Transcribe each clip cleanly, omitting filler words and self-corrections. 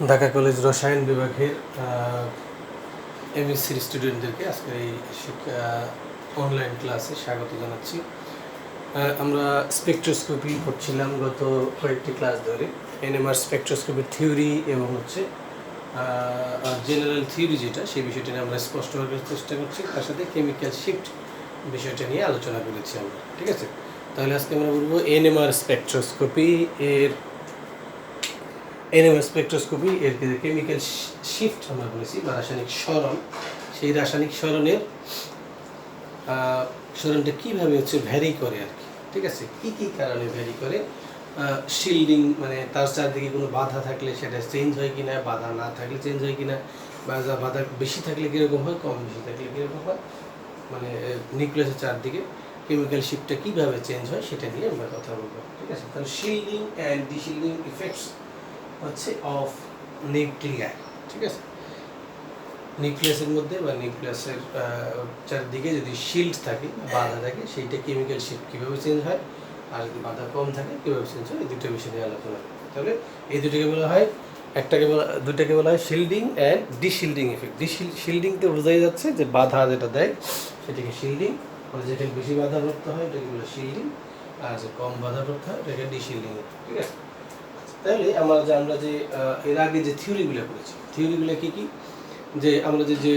Dhaka college রসায়ন বিভাগের এমএসসির স্টুডেন্টদেরকে আজকের এই শিক্ষা অনলাইন ক্লাসে স্বাগত জানাচ্ছি। আমরা স্পেকট্রোস্কোপি করছিলাম গত কয়েকটি ক্লাস ধরে। এনএমআর স্পেকট্রোস্কোপির থিওরি এবং জেনারেল থিওরি যেটা সেই বিষয়টা নিয়ে আমরা স্পষ্ট করার চেষ্টা করছি, তার সাথে কেমিক্যাল শিফট বিষয়টা নিয়ে আলোচনা করেছি আমরা। ঠিক আছে, তাহলে আজকে আমরা বলবো এনএমআর স্পেকট্রোস্কোপি এনএমআর স্পেকট্রোস্কোপি এর কেমিক্যাল শিফট আমরা বলেছি বা রাসায়নিক সরণ, সেই রাসায়নিক সরণটা কীভাবে ভ্যারি করে আর কি। ঠিক আছে, কী কী কারণে ভ্যারি করে, শিল্ডিং মানে তার চারদিকে কোনো বাধা থাকলে সেটা চেঞ্জ হয় কিনা, বাধা না থাকলে চেঞ্জ হয় কিনা, বা বাধা বেশি থাকলে কীরকম হয়, কম বেশি থাকলে কীরকম হয়, মানে নিউক্লিয়াসের চারদিকে কেমিক্যাল শিফটটা কীভাবে চেঞ্জ হয় সেটা নিয়ে আমরা কথা বলবো। ঠিক আছে, তাহলে শিল্ডিং অ্যান্ড ডিশিল্ডিং ইফেক্টস হচ্ছে অফ নিউক্লিয়াই। ঠিক আছে, নিউক্লিয়াসের মধ্যে বা নিউক্লিয়াসের চারদিকে যদি শিল্ড থাকে, বাধা থাকে, সেইটা কেমিক্যাল শিফট কীভাবে চেঞ্জ হয়, আর যদি বাধা কম থাকে কীভাবে চেঞ্জ হয়, এই দুটো বিষয় নিয়ে আলোচনা করি। তাহলে এই দুটোকে বলা হয়, দুটাকে বলা হয় শিল্ডিং অ্যান্ড ডিশিল্ডিং ইফেক্ট। শিল্ডিংতে বোঝাই যাচ্ছে যে বাধা যেটা দেয় সেটাকে শিল্ডিং, মানে যেখানে বেশি বাধাপ্রাপ্ত হয় এটাকে বলে শিল্ডিং, আর যে কম বাধাপ্রাপ্ত হয় এটাকে ডিশিল্ডিং। ঠিক আছে, তাহলে আমরা যে এর আগে যে থিওরিগুলো করেছি, থিওরিগুলো কী কী, যে আমরা যে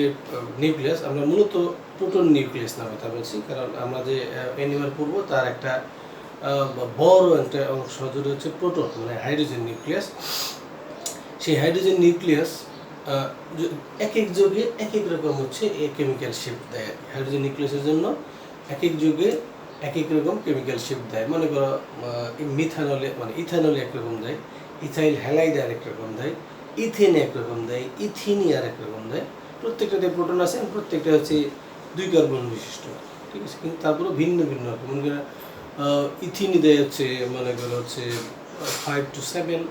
নিউক্লিয়াস, আমরা মূলত প্রোটন নিউক্লিয়াস নামে কথা বলছি, কারণ আমরা যে এনিমাল পড়ব তার একটা বড় একটা অংশ জুড়ে হচ্ছে প্রোটন, মানে হাইড্রোজেন নিউক্লিয়াস। সেই হাইড্রোজেন নিউক্লিয়াস এক এক যুগে এক এক রকম কেমিক্যাল শিফট দেয়। হাইড্রোজেন নিউক্লিয়াসের জন্য এক এক যুগে এক এক রকম কেমিক্যাল শিফট দেয়। মনে করো মিথানলে মানে ইথানলে একরকম দেয়, ইথাইল হ্যালাইড আর একরকম দেয়, ইথেনে একরকম দেয়, ইথিনি আর একরকম দেয়। প্রত্যেকটাতে প্রোটন আছে, প্রত্যেকটা হচ্ছে 2 কার্বন বিশিষ্ট। ঠিক আছে, কিন্তু তারপরেও ভিন্ন ভিন্ন রকম। মনে করো ইথিনি দেয় মনে করো 5 to 7,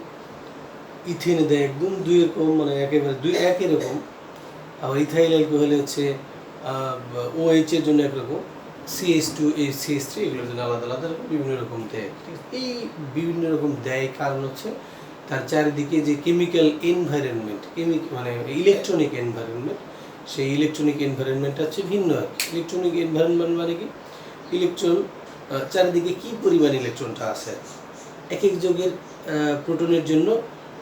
ইথেনে দেয় একদম 2 এরকম, মানে একেবারে 2 একই রকম। আবার ইথাইল অ্যালকোহল OH এর জন্য একরকম, CH2 CH3 এগুলোর জন্য আলাদা আলাদা বিভিন্ন রকম দেয়। এই বিভিন্ন রকম দেয় কারণ তার চারিদিকে যে কেমিক্যাল এনভায়রনমেন্ট, মানে ইলেকট্রনিক এনভায়রনমেন্ট, সেই ইলেকট্রনিক এনভায়রনমেন্টটা ভিন্ন। ইলেকট্রনিক এনভায়রনমেন্ট মানে কি, ইলেকট্রন চারিদিকে কী পরিমাণ ইলেকট্রনটা আছে এক এক যৌগের। প্রোটনের জন্য,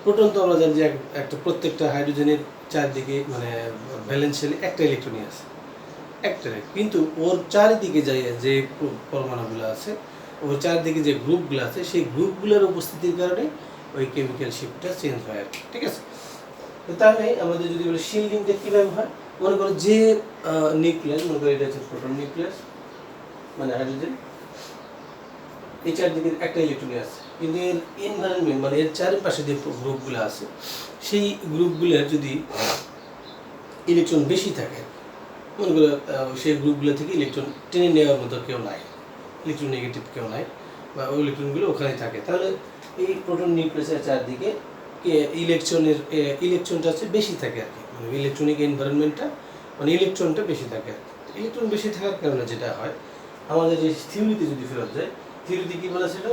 প্রোটন তো আমরা জানি যে একটা প্রত্যেকটা হাইড্রোজেনের চারদিকে মানে ভ্যালেন্স শেলে একটা ইলেকট্রনই আছে, একটারে, কিন্তু ওর চারিদিকে যে পরমাণুগুলো আছে, ওর চারিদিকে যে গ্রুপগুলো আছে, সেই গ্রুপগুলোর উপস্থিতির কারণে ওই কেমিক্যাল শিফটটা চেঞ্জ হয় আর কি। ঠিক আছে, তাহলে আমাদের যদি বলি শিল্ডিংটা কীভাবে হয়, মনে করো যে নিউক্লিয়াস, মনে করো এটা হচ্ছে প্রোটন নিউক্লিয়াস মানে হাইড্রোজেন, এই চারদিকে একটা ইলেকট্রনই আছে, কিন্তু এর এনভায়রনমেন্ট মানে এর চারিপাশে যে গ্রুপগুলো আছে, সেই গ্রুপগুলোর যদি ইলেকট্রন বেশি থাকে, মনে করো সেই গ্রুপগুলো থেকে ইলেকট্রন টেনে নেওয়ার মতো কেউ নাই, ইলেকট্রন নেগেটিভ কেউ নাই, বা ওই ইলেকট্রনগুলো ওখানেই থাকে, তাহলে এই প্রোটন নিউক্লিয়াসের চারদিকে ইলেকট্রনটা বেশি থাকে আর কি, মানে ইলেকট্রনিক এনভায়রনমেন্টটা মানে ইলেকট্রনটা বেশি থাকে আর কি। ইলেকট্রন বেশি থাকার কারণে যেটা হয়, আমাদের যে থিওরিতে যদি ফেরত যায়, থিওরিতে কী বলেছিল,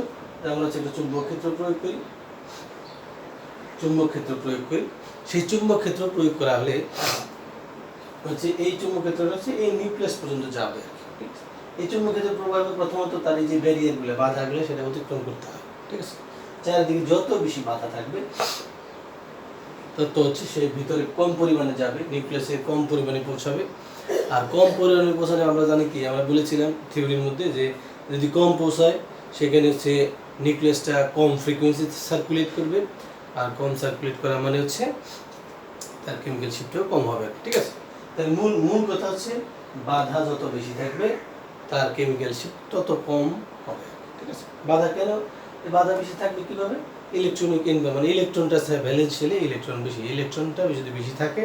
আমরা একটা চুম্বক ক্ষেত্র প্রয়োগ করি, সেই চুম্বক ক্ষেত্র প্রয়োগ করা হলে এই চুম্বক ক্ষেত্রটা এই নিউক্লিয়াস পর্যন্ত যাবে। এই চুম্বক ক্ষেত্রের প্রভাবে প্রথমত তার এই যে ব্যারিয়ারগুলো, বাধাগুলো, সেটা অতিক্রম করতে হয়। ঠিক আছে, চারিদিকে যত বেশি বাধা থাকবে তত সে ভিতরে কম পরিমাণে যাবে, নিউক্লিয়াসে কম পরিমাণে পৌঁছাবে। আর কম পরিমাণে পৌঁছালে আমরা জানি কি, আমরা বলেছিলাম থিওরির মধ্যে যে যদি কম পৌঁছায় সেখানে নিউক্লিয়াসটা কম ফ্রিকোয়েন্সিতে সার্কুলেট করবে, আর কম সার্কুলেট করা মানে তার কেমিক্যাল শিফটটাও কম হবে। ঠিক আছে, তাহলে মূল কথা বাধা যত বেশি থাকবে তার কেমিক্যাল শিফট তত কম হবে। ঠিক আছে, বাধা কেন, বাধা বেশি থাকবে কীভাবে, ইলেকট্রনিক মানে ইলেকট্রনটা ভ্যালেন্স শেলে ইলেকট্রন বেশি, ইলেকট্রনটা যদি বেশি থাকে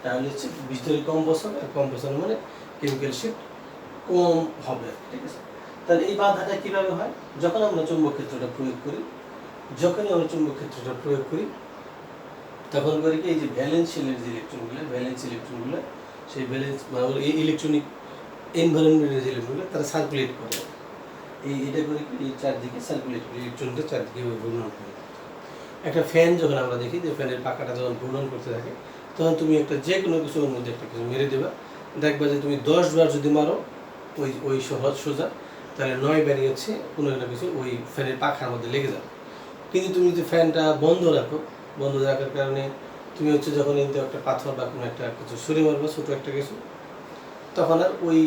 তাহলে ভিতরে কম পৌঁছাবে, আর কম পৌঁছানো মানে কেমিক্যাল শিফট কম হবে। ঠিক আছে, তাহলে এই বাধাটা কীভাবে হয়, যখন আমরা চুম্বক ক্ষেত্রটা প্রয়োগ করি, তখন করে কি, এই যে ভ্যালেন্স শেলের যে ইলেকট্রনগুলো, সেই ভ্যালেন্স মানে এই ইলেকট্রনিক এনভায়রনমেন্টের যে ইলেকট্রনগুলো তারা সার্কুলেট করে, এটা করে কি এই চারদিকে সার্কুলেট করে, ইলেকট্রনটা চারদিকে ঘূর্ণন করে। একটা ফ্যান যখন আমরা দেখি যে ফ্যানের পাখাটা যখন ঘূর্ণন করতে থাকে, তখন তুমি একটা যে কোনো কিছু ওর মধ্যে একটা কিছু মেরে দেবা, দেখবা যে তুমি 10 বার যদি মারো ওই ওই সহজ সোজা, তাহলে 9 বারই হচ্ছে কোনো একটা কিছু ওই ফ্যানের পাখার মধ্যে লেগে যাবে। কিন্তু তুমি যদি ফ্যানটা বন্ধ রাখো, বন্ধ রাখার কারণে তুমি হচ্ছে যখন কিন্তু একটা পাথর বা কোনো একটা কিছু সরে মারবা ছোটো একটা কিছু, তখন আর ওই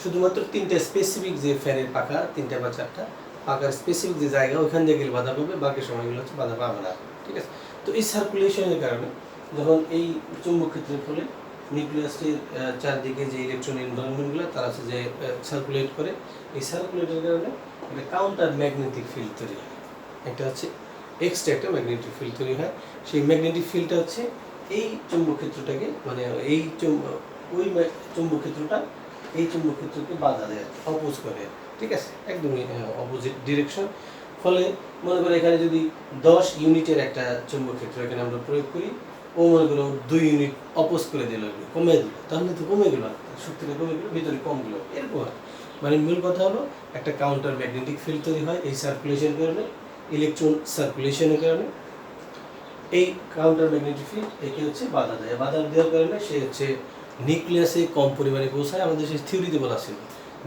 শুধুমাত্র 3টা স্পেসিফিক যে ফ্যানের পাখা 3টা বা 4টা পাখার স্পেসিফিক যে জায়গা ওইখান দিয়ে গেলে বাধা পাবে, বাকি সময়গুলো হচ্ছে বাধা পাবে না, ঠিক আছে। তো এই সার্কুলেশনের কারণে যখন এই চুম্বক ক্ষেত্রের ফলে নিউক্লিয়াসের চারদিকে যে ইলেকট্রন এনভায়রনমেন্টগুলো তারা আছে যে সার্কুলেট করে, এই সার্কুলেটের কারণে একটা কাউন্টার ম্যাগনেটিক ফিল্ড তৈরি হয়। একটা হচ্ছে এক্সট্রা একটা ম্যাগনেটিক ফিল্ড তৈরি হয়। সেই ম্যাগনেটিক ফিল্ডটা হচ্ছে এই চুম্বক ক্ষেত্রটাকে মানে এই ওই চুম্বক ক্ষেত্রটা এই চুম্বক ক্ষেত্রকে বাধা দেয়, অপোজ করে, ঠিক আছে, একদমই অপোজিট ডিরেকশন। ফলে মনে করো এখানে যদি 10 ইউনিটের একটা চুম্বক ক্ষেত্র এখানে আমরা প্রয়োগ করি, ও মনে করো 2 ইউনিট অপোজ করে দিল, কমে দিল, তাহলে তো কমে গেল, শক্তিটা কমে গেল, ভিতরে কম গেল, এরকম হয়। মানে মূল কথা হলো একটা কাউন্টার ম্যাগনেটিক ফিল্ড তৈরি হয় এই সার্কুলেশনের কারণে, ইলেকট্রন সার্কুলেশনের কারণে। এই কাউন্টার ম্যাগনেটিক ফিল্ড একে হচ্ছে বাধা দেয়, বাধা দেওয়ার কারণে সে হচ্ছে নিউক্লিয়াসে কম পরিমাণে পৌঁছায়। আমাদের সেই থিওরিতে বলা ছিল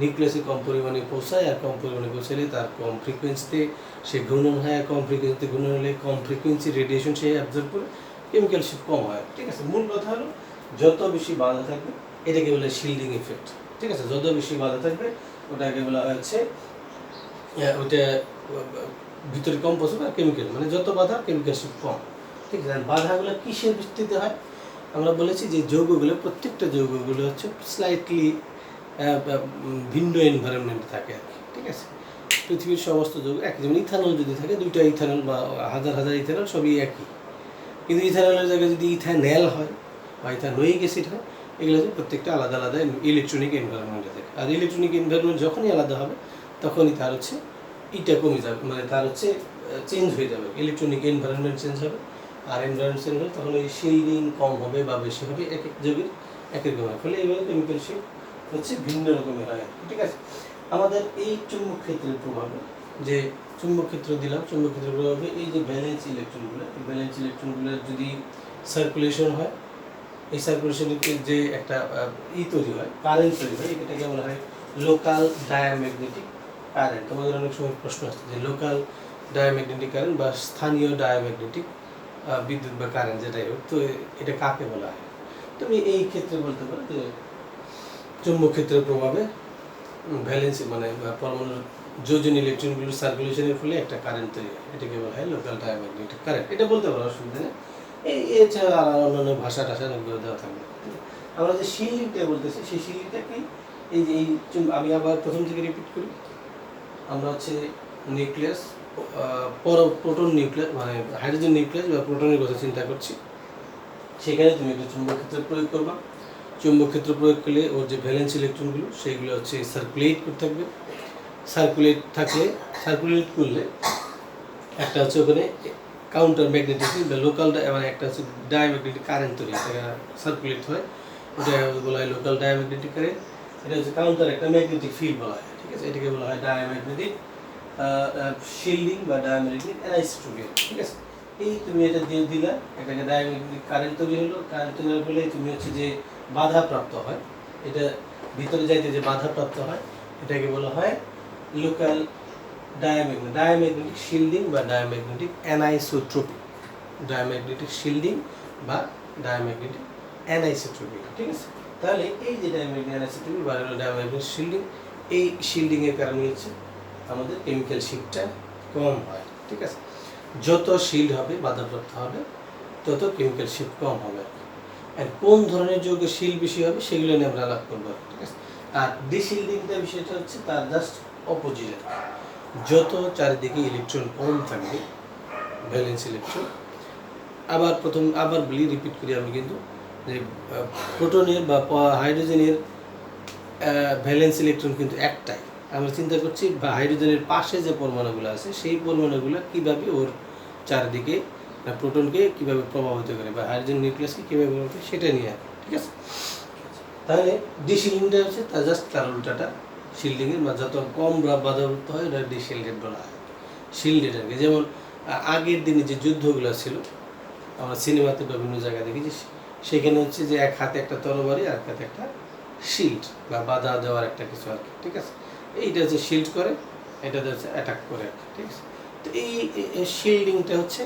নিউক্লিয়াসে কম পরিমাণে পৌঁছায়, আর কম পরিমাণে পৌঁছালে তার কম ফ্রিকোয়েন্সিতে সে ঘূর্ণন হয়, আর কম ফ্রিকোয়েন্সিতে ঘূর্ণন হলে কম ফ্রিকোয়েন্সি রেডিয়েশন সে অ্যাবজর্ব করে, কেমিক্যাল শিফট কম হয়, ঠিক আছে। মূল কথা হলো যত বেশি বাধা থাকবে এটাকে বলে শিল্ডিং ইফেক্ট, ঠিক আছে। যত বেশি বাধা থাকবে ওটাকে বলা হচ্ছে ওইটা ভিতরে কম পৌঁছবে, আর কেমিক্যাল মানে যত বাধা কেমিক্যাল শিফট কম, ঠিক আছে। বাধাগুলো কিসের ভিত্তিতে হয়? আমরা বলেছি যে যৌগগুলো, প্রত্যেকটা যৌগগুলো হচ্ছে স্লাইটলি ভিন্ন এনভায়রনমেন্টে থাকে আর কি, ঠিক আছে। পৃথিবীর সমস্ত যৌগ একই, যেমন ইথানল যদি থাকে 2টা ইথানল বা হাজার হাজার ইথানল সবই একই, কিন্তু ইথানলের জায়গায় যদি ইথানল হয় বা ইথানোয়িক অ্যাসিড হয়, এগুলো হচ্ছে প্রত্যেকটা আলাদা আলাদা ইলেকট্রনিক এনভায়রনমেন্টে থাকে। আর ইলেকট্রনিক এনভায়রনমেন্ট যখনই আলাদা হবে তখনই তার হচ্ছে ইটা কমে যাবে, মানে তার হচ্ছে চেঞ্জ হয়ে যাবে, ইলেকট্রনিক এনভায়রনমেন্ট চেঞ্জ হবে। আর এনভায়রনমেন্ট চেঞ্জ হলে তখন ওই শিল্ডিং কম হবে বা বেশি হবে, এক এক যৌগের এক এক রকমের, ফলে এইভাবে কেমিক্যাল শিফট হচ্ছে ভিন্ন রকমের হয়, ঠিক আছে। আমাদের এই চুম্বক ক্ষেত্রের প্রভাবে, যে চুম্বক ক্ষেত্র দিলাম, চুম্বক ক্ষেত্রের প্রভাবে এই যে ভ্যালেন্স ইলেকট্রনগুলো, এই ভ্যালেন্স ইলেকট্রনগুলোর যদি সার্কুলেশন হয়, এই সার্কুলেশনের যে একটা তৈরি হয়, কারেন্ট তৈরি হয়, এটাকে বলা হয় লোকাল ডায়াম্যাগনেটিক কারেন্ট। তোমাদের অনেক সময় প্রশ্ন আসছে যে লোকাল ডায়াম্যাগনেটিক কারেন্ট বা স্থানীয় ডায়াম্যাগনেটিক বিদ্যুৎ বা কারেন্ট যেটাই হোক, তো এটা কাকে বলা হয়? তুমি এই ক্ষেত্রে বলতে পারো যে চুম্বক ক্ষেত্রের প্রভাবে ভ্যালেন্সি মানে পরমাণুর যোজন ইলেকট্রনগুলোর সার্কুলেশনের ফলে একটা কারেন্ট তৈরি হয়, এটাকে বলা হয় লোকাল ডায়াম্যাগনেটিক কারেন্ট। এটা বলতে পারো, অসুবিধা নেই। এছাড়া আর অন্যান্য ভাষা টাষা এগুলো দেওয়া থাকবে। আমরা যে শিল্ডিংটা বলতেছি সেই শিল্ডিংটা কি? এই যে আমি আবার প্রথম থেকে রিপিট করি, আমরা হচ্ছে নিউক্লিয়াস, প্রোটন নিউক্লিয়াস মানে হাইড্রোজেন নিউক্লিয়াস বা প্রোটনের কথা চিন্তা করছি, সেখানে তুমি একটা চুম্বক ক্ষেত্র প্রয়োগ করবা। চুম্বক ক্ষেত্র প্রয়োগ করলে ওর যে ভ্যালেন্স ইলেকট্রনগুলো সেইগুলো হচ্ছে সার্কুলেট করতে থাকবে। সার্কুলেট করলে একটা হচ্ছে ওখানে কাউন্টার ম্যাগনেটিক বা লোকাল মানে একটা হচ্ছে ডায়াম্যাগনেটিক কারেন্ট তৈরি সার্কুলেট হয়, ওটা বলা হয় লোকাল ডায়াম্যাগনেটিক কারেন্ট। এটা হচ্ছে কাউন্টার একটা ম্যাগনেটিক ফিল্ড বলা হয়, ঠিক আছে। এটাকে বলা হয় ডায়াম্যাগনেটিক শিল্ডিং বা ডায়াম্যাগনেটিক অ্যানাইসোট্রপি, ঠিক আছে। এই তুমি এটা দিয়ে দিলা, এটাকে ডায়াম্যাগনেটিক কারেন্ট তৈরি হলো, কারেন্ট তৈরি হওয়ার ফলে তুমি হচ্ছে যে বাধাপ্রাপ্ত হয়, এটা ভিতরে যাইতে যে বাধাপ্রাপ্ত হয় এটাকে বলা হয় লোকাল ডায়াম্যাগনেটিক শিল্ডিং বা ডায়াম্যাগনেটিক অ্যানাইসোট্রপি, ডায়াম্যাগনেটিক শিল্ডিং বা ডায়াম্যাগনেটিক অ্যানাইসোট্রপি, ঠিক আছে। তাহলে এই যে ডায়াম্যাগনেটিক অ্যানাইসোট্রপি বা ডায়াম্যাগনেটিক শিল্ডিং, এই শিল্ডিংয়ের কারণে হচ্ছে আমাদের কেমিক্যাল শিফটটা কম হয়, ঠিক আছে। যত শিল্ড হবে বাধাপ্রাপ্ত হবে তত কেমিক্যাল শিফট কম হবে। আর কোন ধরনের যৌগের শিল্ড বেশি হবে সেগুলো নিয়ে আমরা আলাপ করবো, ঠিক আছে। আর ডিশিল্ডিংটা বিষয়টা হচ্ছে তার জাস্ট অপোজিট, যত চারিদিকে ইলেকট্রন কম থাকবে ভ্যালেন্স ইলেকট্রন। আবার বলি, রিপিট করি আমি কিন্তু, যে প্রোটনের বা হাইড্রোজেনের ভ্যালেন্স ইলেকট্রন কিন্তু একটাই। আমরা চিন্তা করছি বা হাইড্রোজেনের পাশে যে পরমাণুগুলো আছে সেই পরমাণুগুলো কীভাবে ওর চারদিকে প্রোটনকে কীভাবে প্রভাবিত করে বা হাইড্রোজেন নিউক্লিয়াসকে কীভাবে প্রভাবিত করে সেটা নিয়ে, ঠিক আছে। তাহলে ডিশিল্ডিংটা হচ্ছে তার জাস্ট তার উল্টাটা, শিল্ডিংয়ের যত কম বাধাপ্রাপ্ত হয় ওটা ডিশিল্ডেড বলা হয়, শিল্ডেড আর কি। যেমন আগের দিনে যে যুদ্ধগুলো ছিল আমরা সিনেমাতে বিভিন্ন জায়গায় দেখেছি, সেখানে হচ্ছে যে এক হাতে একটা তরবারি আর এক হাতে একটা শিল্ড বা বাধা দেওয়ার একটা কিছু আর কি, ঠিক আছে। এইটা হচ্ছে শিল্ড করে, এটা হচ্ছে অ্যাটাক করে আর কি, ঠিক আছে। তো এই শিল্ডিংটা হচ্ছে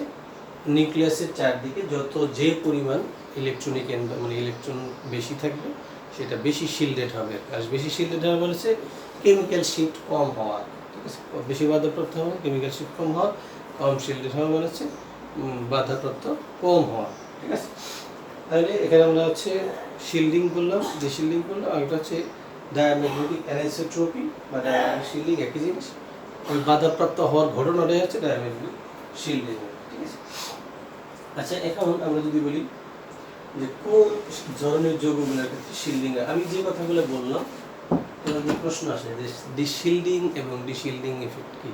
নিউক্লিয়াসের চারদিকে যত যে পরিমাণ ইলেকট্রনিক মানে ইলেকট্রন বেশি থাকবে সেটা বেশি শিল্ডেড হবে, আর বেশি শিল্ডেড হবে বলেছে কেমিক্যাল শিফট কম হওয়া, ঠিক আছে। বেশি বাধাপ্রাপ্ত হবে কেমিক্যাল শিফট কম হওয়া, কম শিল্ডেড হওয়া মানে হচ্ছে বাধাপ্রাপ্ত কম হওয়া, ঠিক আছে। তাহলে এখানে আমরা হচ্ছে শিল্ডিং করলাম, যে শিল্ডিং করলাম, আর এটা হচ্ছে ডায়াম্যাগনেটিক অ্যানিসোট্রপি বা ডায়াম্যাগনেটিক শিল্ডিং, একই জিনিস। ওই বাধাপ্রাপ্ত হওয়ার ঘটনাটাই হচ্ছে ডায়াম্যাগনেটিক শিল্ডিং, ঠিক আছে। আচ্ছা, এখন আমরা যদি বলি যে কোন ধরনের যৌগগুলোর ক্ষেত্রে শিল্ডিং, আমি যে কথাগুলো বললাম তোমাদের প্রশ্ন আসে যে ডিশিল্ডিং এবং ডিশিল্ডিং ইফেক্ট কি।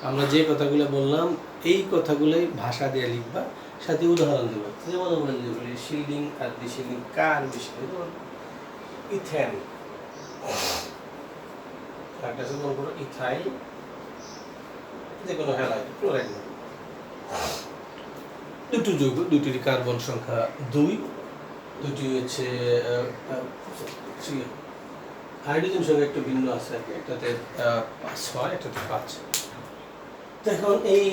আমরা যে কথাগুলো বললাম এই কথাগুলোই ভাষা দিয়ে লিখবা, সাথে উদাহরণ দেবো। যেমন আমরা যদি বলি শিল্ডিং আর ডিশিল্ডিং কার বেশি, যেমন ইথেন, একটা আছে মনে করো ইথাইল, যে কোনো হ্যালাইড ক্লোরাইড, দুটো যৌগ, দুটির কার্বন সংখ্যা 2, দুটি হচ্ছে হাইড্রোজেন সংখ্যা একটু ভিন্ন আছে, একটাতে 5 হয়, একটাতে 5। তো এখন এই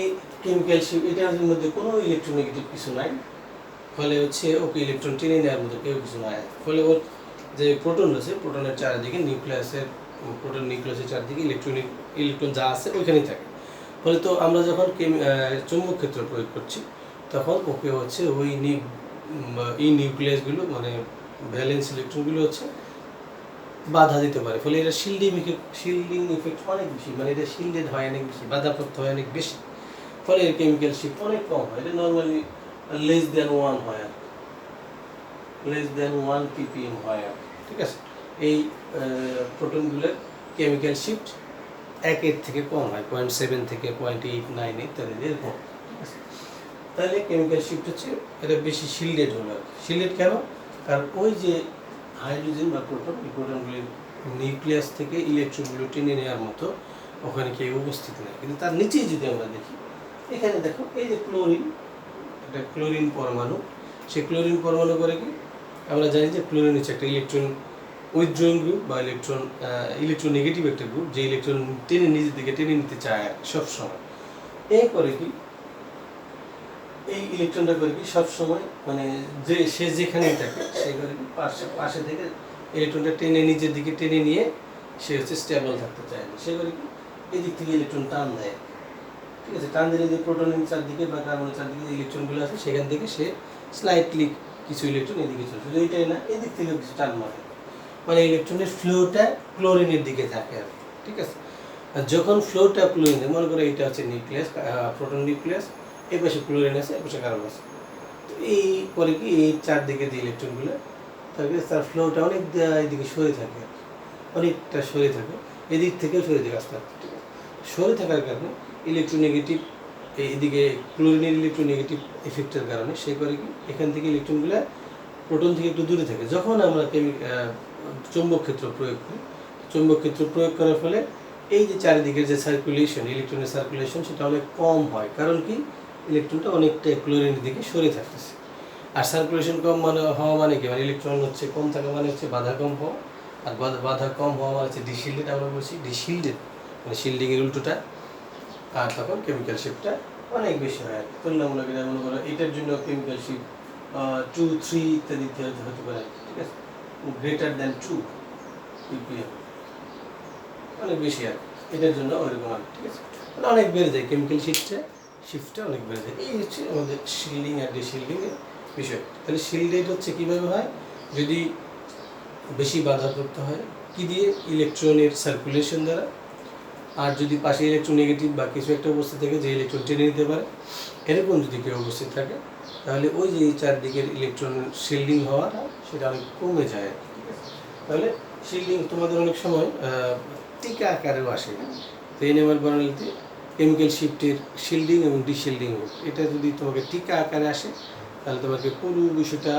কেমিক্যাল শিপ, এটার মধ্যে কোনো ইলেকট্রোনেগেটিভ কিছু নাই, ফলে হচ্ছে ওকে ইলেকট্রন টেনে নেওয়ার মতো কেউ কিছু নাই, ফলে ওর যে প্রোটন আছে, প্রোটনের চারিদিকে নিউক্লিয়াসের, প্রোটন নিউক্লিয়াসের চারিদিকে ইলেকট্রন যা আছে ওইখানেই থাকে। ফলে তো আমরা যখন চৌম্বক ক্ষেত্র প্রয়োগ করছি তখন ওকে হচ্ছে ওই এই নিউক্লিয়াসগুলো মানে ভ্যালেন্স ইলেকট্রনগুলো হচ্ছে বাধা দিতে পারে, ফলে এটা শিল্ডিং ইফেক্ট অনেক বেশি, মানে এটা শিল্ডেড হয় অনেক বেশি, বাধাপ্রাপ্ত হয় অনেক বেশি, ফলে এর কেমিক্যাল শিফট অনেক কম হয়। এটা নর্মালি লেস দেন 1 হয়, আর লেস দেন 1 ppm হয়, আর ঠিক আছে। এই প্রোটনগুলোর কেমিক্যাল শিফট 1 থেকে কম হয়, 0.7 থেকে 0.89 ইত্যাদি এরকম, ঠিক আছে। তাহলে কেমিক্যাল শিফট হচ্ছে এটা বেশি শিল্ডেড হলো আর কি। শিল্ডেড কেন? কারণ ওই যে হাইড্রোজেন বা প্রোটন, এই প্রোটনগুলির নিউক্লিয়াস থেকে ইলেকট্রনগুলো টেনে নেওয়ার মতো ওখানে কেউ উপস্থিত নেই। কিন্তু তার নিচেই যদি আমরা দেখি, এখানে দেখো এই যে ক্লোরিন, একটা ক্লোরিন পরমাণু, সেই ক্লোরিন পরমাণু করে কি আমরা জানি যে ক্লোরিন হচ্ছে একটা ইলেকট্রন উইথড্রয়িং গ্রুপ বা ইলেকট্রোনেগেটিভ একটা গ্রুপ, যে ইলেকট্রন টেনে নিজের দিকে টেনে নিতে চায় সবসময়। এই করে কি এই ইলেকট্রনটা করে কি সবসময় মানে যে সে যেখানেই থাকে সে করে কি পাশে থেকে ইলেকট্রনটা টেনে নিজের দিকে টেনে নিয়ে সে হচ্ছে স্টেবল থাকতে চায় না, সে করে কি এদিক থেকে ইলেকট্রন টান দেয়, ঠিক আছে। টান দিলে যে প্রোটনের চারদিকে বা কার্বনের চারদিকে যে ইলেকট্রনগুলো আছে সেখান থেকে সে স্লাইটলি কিছু ইলেকট্রন এদিকে চলে, শুধু এইটাই না, এদিক থেকে কিছু টান মারে, মানে ইলেকট্রনের ফ্লোটা ক্লোরিনের দিকে থাকে আর ঠিক আছে। আর যখন ফ্লোটা ক্লোরিনের, মনে করো এটা হচ্ছে নিউক্লিয়াস, প্রোটন নিউক্লিয়াস, এই পাশে ক্লোরিন আছে, এই পাশে কার্বন আছে, তো এই করে কি এই চারদিকে যে ইলেকট্রনগুলো থাকে তার ফ্লোটা অনেক এদিকে সরে থাকে, অনেকটা সরে থাকে, এদিক থেকেও সরে থাকে আস্তে আস্তে, ঠিক আছে। সরে থাকার কারণে ইলেকট্রোনেগেটিভ এইদিকে ক্লোরিনের ইলেকট্রোনেগেটিভ এফেক্টের কারণে সে করে কি এখান থেকে ইলেকট্রনগুলো প্রোটন থেকে একটু দূরে থাকে। যখন আমরা চৌম্বক ক্ষেত্র প্রয়োগ করি, চৌম্বক ক্ষেত্র প্রয়োগ করার ফলে এই যে চারিদিকের যে সার্কুলেশন, ইলেকট্রনের সার্কুলেশন সেটা অনেক কম হয়, কারণ কি ইলেকট্রনটা অনেকটা ক্লোরিনের দিকে সরে থাকতেছে। আর সার্কুলেশন কম হওয়া মানে কি, মানে ইলেকট্রন হচ্ছে কম থাকা মানে হচ্ছে বাধা কম হওয়া, আর বাধা কম হওয়া মানে হচ্ছে ডিশিল্ডেড, আমরা বলছি ডিশিল্ডেড মানে শিল্ডিংয়ের উল্টোটা, আর তখন কেমিক্যাল শিফটটা অনেক বেশি হয় আর কি। তুলনামূলক এটা মনে করো এটার জন্য কেমিক্যাল শিফট 2, 3 ইত্যাদি হতে পারে, ঠিক আছে, গ্রেটার দ্যান 2 ppm, অনেক বেশি আর এটার জন্য ওইরকম আর, ঠিক আছে, মানে অনেক বেড়ে যায় কেমিক্যাল শিফটটা অনেক বেড়ে যায়। এই হচ্ছে আমাদের শিল্ডিং আর ডিশিল্ডিংয়ের বিষয়। তাহলে শিল্ডেড হচ্ছে কীভাবে হয়, যদি বেশি বাধাপ্রাপ্ত হয় কি দিয়ে, ইলেকট্রনের সার্কুলেশন দ্বারা, আর যদি পাশে ইলেকট্রোনেগেটিভ বা কিছু একটা অবস্থা থাকে যে ইলেকট্রন টেনে নিতে পারে, এরকম যদি কেউ অবস্থিত থাকে তাহলে ওই যে চারদিকের ইলেকট্রন শিল্ডিং হওয়াটা সেটা অনেক কমে যায়, ঠিক আছে। তাহলে শিল্ডিং তোমাদের অনেক সময় টিকা আকারেও আসে, তো এনএমআর বর্ণালীতে কেমিক্যাল শিফটের শিল্ডিং এবং ডিশিল্ডিং, এটা যদি তোমাকে টিকা আকারে আসে তাহলে তোমাকে পুরো বিষয়টা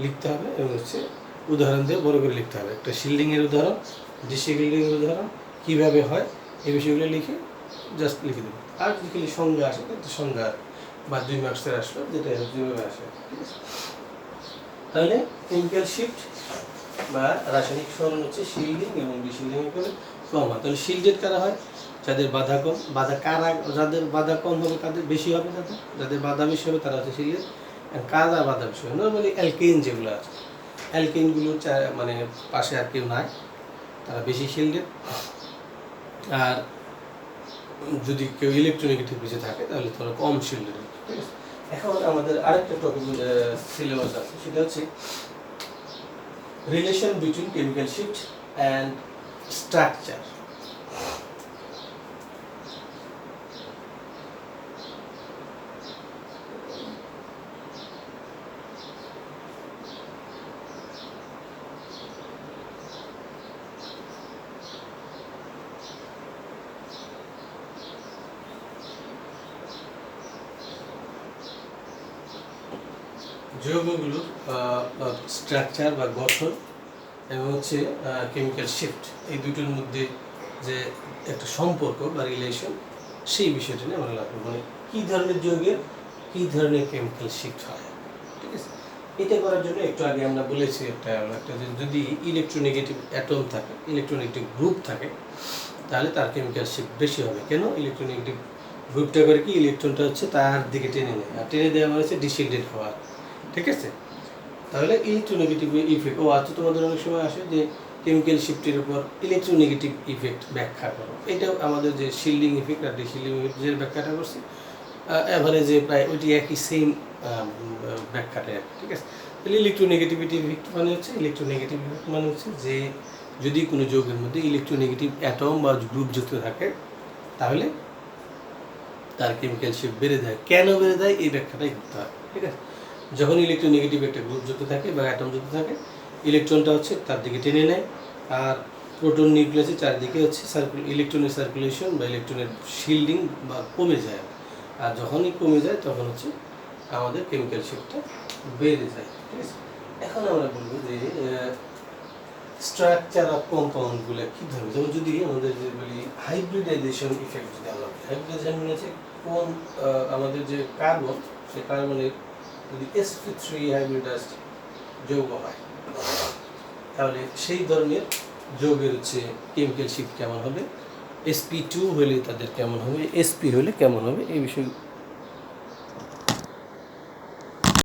লিখতে হবে এবং হচ্ছে উদাহরণ দিয়ে বড় করে লিখতে হবে। একটা শিল্ডিংয়ের উদাহরণ, ডিশিল্ডিংয়ের উদাহরণ কীভাবে হয় এই বিষয়গুলো লিখে জাস্ট লিখে দেবো। আর যদি খালি সংজ্ঞা আসে তো সংজ্ঞা বা 2 মার্কসের আসলো, যেটা যেভাবে আসে, ঠিক আছে। তাহলে কেমিক্যাল শিফট বা রাসায়নিক সরণ হচ্ছে শিল্ডিং এবং ডিশিল্ডিং করে কম হয়। তাহলে শিল্ডেড কারা হয়? যাদের বাধা কম। বাধা কারা? যাদের বাধা কম হবে তাদের বেশি হবে, যাদের বাধা বেশি হবে তারা হচ্ছে শিল্ডেড। কারা বাধা বেশি হবে? নর্মালি অ্যালকেন যেগুলো আছে, অ্যালকেনগুলোর মানে পাশে আর কেউ নাই, তারা বেশি শিল্ডেড। আর যদি কেউ ইলেকট্রোনেগেটিভ বেঁচে থাকে তাহলে তারা কম শিল্ডেড, ঠিক আছে। এখন আমাদের আরেকটা টপিক সিলেবাস আছে, সেটা হচ্ছে relation between chemical shift and structure. যৌগগুলোর স্ট্রাকচার বা গঠন এবং হচ্ছে কেমিক্যাল শিফট, এই দুটোর মধ্যে যে একটা সম্পর্ক বা রিলেশন, সেই বিষয়টা নিয়ে আমরা লাগবে, মানে কী ধরনের যৌগের কী ধরনের কেমিক্যাল শিফট হয়, ঠিক আছে। এটা করার জন্য একটু আগে আমরা বলেছি একটা যদি ইলেকট্রোনেগেটিভ অ্যাটম থাকে, ইলেকট্রোনেগেটিভ গ্রুপ থাকে, তাহলে তার কেমিক্যাল শিফট বেশি হবে। কেন? ইলেকট্রোনেগেটিভ গ্রুপটা করে কি, ইলেকট্রনটা হচ্ছে তার দিকে টেনে নেয়, আর টেনে দেওয়া হয়েছে ডিশিল্ডেড হওয়া, ঠিক আছে। তাহলে ইলেকট্রোনেগেটিভ ইফেক্ট, আচ্ছা তোমাদের অনেক সময় আসে যে কেমিক্যাল শিফটের উপর ইলেকট্রোনেগেটিভ ইফেক্ট ব্যাখ্যা করো। এটাও আমাদের যে শিল্ডিং ইফেক্ট আর ডিশিল্ডিং ইফেক্ট যে ব্যাখ্যাটা করছি, অ্যাভারেজে প্রায় ওইটি একই সেম ব্যাখ্যাটা, ঠিক আছে। তাহলে ইলেকট্রোনেগেটিভিটি ইফেক্ট মানে হচ্ছে ইলেকট্রোনেগেটিভ ইফেক্ট মানে হচ্ছে যে যদি কোনো যৌগের মধ্যে ইলেকট্রোনেগেটিভ অ্যাটম বা গ্রুপ যুক্ত থাকে তাহলে তার কেমিক্যাল শিফট বেড়ে যায়। কেন বেড়ে যায় এই ব্যাখ্যাটাই করতে হয়, ঠিক আছে। যখন ইলেকট্রোনেগেটিভ একটা গ্রুপ যুক্ত থাকে বা অ্যাটম যুক্ত থাকে, ইলেকট্রনটা হচ্ছে তার দিকে টেনে নেয়, আর প্রোটন নিউক্লিয়াসের চারদিকে হচ্ছে ইলেকট্রনের সার্কুলেশন বা ইলেকট্রনের শিল্ডিং বা কমে যায়। আর যখনই কমে যায় তখন হচ্ছে আমাদের কেমিক্যাল শিফটটা বেড়ে যায়, ঠিক আছে। এখন আমরা বলবো যে স্ট্রাকচার অফ কম্পাউন্ডগুলো কী ধরনের, যেমন যদি আমাদের যে বলি হাইব্রিডাইজেশন ইফেক্ট, যদি আমরা হাইব্রিডাইজেশন মানে হচ্ছে কোন আমাদের যে কার্বন, সেই কার্বনের যদি sp3 হাইব্রিডাইজড যৌগ হয়, তাহলে সেই ধরনের যৌগের হচ্ছে কেমিক্যাল শিফট কেমন হবে, sp2 হলে তাদের কেমন হবে, sp হলে কেমন হবে, এই বিষয়ে